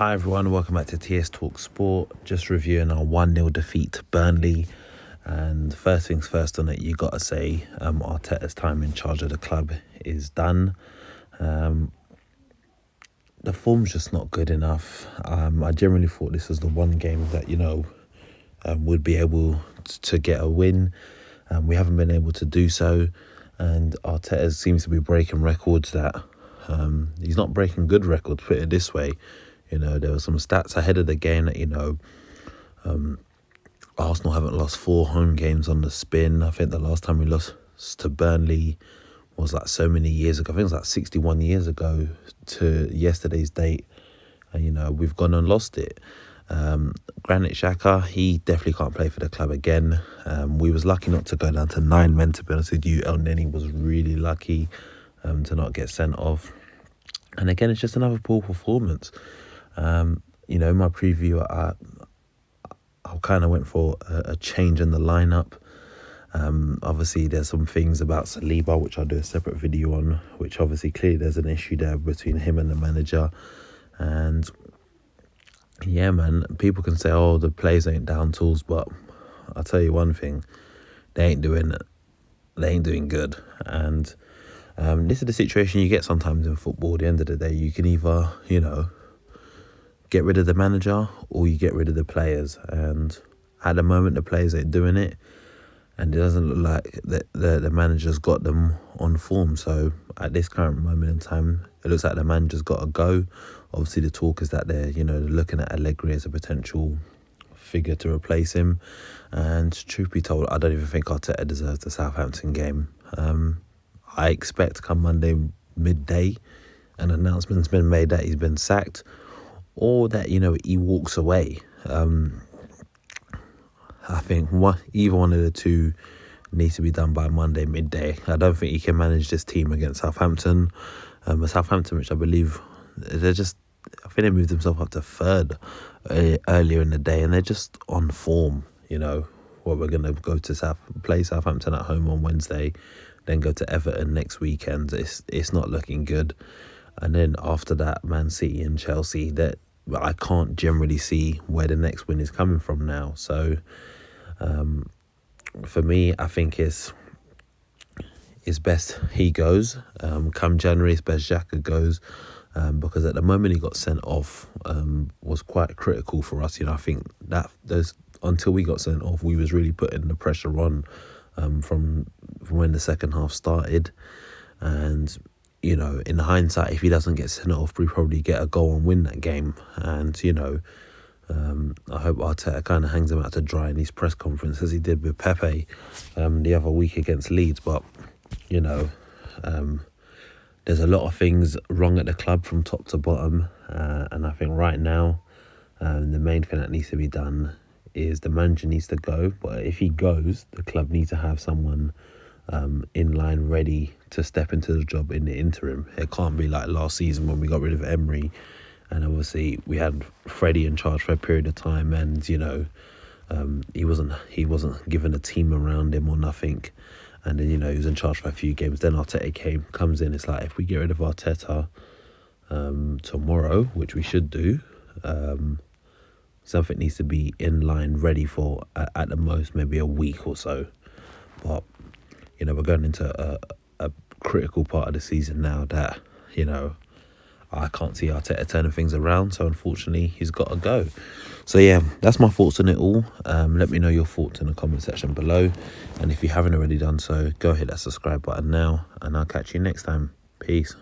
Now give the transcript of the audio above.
Hi everyone, welcome back to TS Talk Sport. Just reviewing our 1-0 defeat to Burnley. And first things first on it, you got to say Arteta's time in charge of the club is done. The form's just not good enough. I generally thought this was the one game that, would be able to get a win. We haven't been able to do so. And Arteta seems to be breaking records that he's not breaking good records, put it this way. There were some stats ahead of the game that, Arsenal haven't lost 4 home games on the spin. I think the last time we lost to Burnley was like so many years ago. I think it was like 61 years ago to yesterday's date. And, we've gone and lost it. Granit Xhaka, he definitely can't play for the club again. We was lucky not to go down to 9 men, to be honest with you. El Neni was really lucky to not get sent off. And again, it's just another poor performance. In my preview, I kind of went for a change in the lineup. Obviously, there's some things about Saliba, which I'll do a separate video on, which obviously clearly there's an issue there between him and the manager. And yeah, man, people can say, oh, the players ain't down tools, but I'll tell you one thing, they ain't doing good. And this is the situation you get sometimes in football. At the end of the day, you can either, get rid of the manager or you get rid of the players. And at the moment, the players ain't doing it. And it doesn't look like the manager's got them on form. So at this current moment in time, it looks like the manager's got to go. Obviously, the talk is that they're looking at Allegri as a potential figure to replace him. And truth be told, I don't even think Arteta deserves the Southampton game. I expect come Monday midday, an announcement's been made that he's been sacked, or that he walks away. I think either one of the two needs to be done by Monday midday. I don't think he can manage this team against Southampton. Southampton, which I believe I think they moved themselves up to 3rd earlier in the day, and they're just on form. We're going to go to play Southampton at home on Wednesday, then go to Everton next weekend. It's not looking good. And then after that, Man City and Chelsea, that I can't generally see where the next win is coming from now. So for me, I think it's best he goes. Come January, it's best Xhaka goes. Because at the moment he got sent off was quite critical for us. I think that until we got sent off, we was really putting the pressure on from when the second half started. And in hindsight, if he doesn't get sent off, we probably get a goal and win that game. And I hope Arteta kind of hangs him out to dry in his press conference, as he did with Pepe the other week against Leeds. But there's a lot of things wrong at the club from top to bottom, and I think right now the main thing that needs to be done is the manager needs to go. But if he goes, the club needs to have someone in line ready to step into the job in the interim. It can't be like last season when we got rid of Emery, and obviously we had Freddie in charge for a period of time, and he wasn't given a team around him or nothing. And then, he was in charge for a few games. Then Arteta comes in. It's like, if we get rid of Arteta tomorrow, which we should do, something needs to be in line, ready for, at the most, maybe a week or so. But, we're going into a critical part of the season now that, I can't see Arteta turning things around. So, unfortunately, he's got to go. So, yeah, that's my thoughts on it all. Let me know your thoughts in the comment section below. And if you haven't already done so, go hit that subscribe button now. And I'll catch you next time. Peace.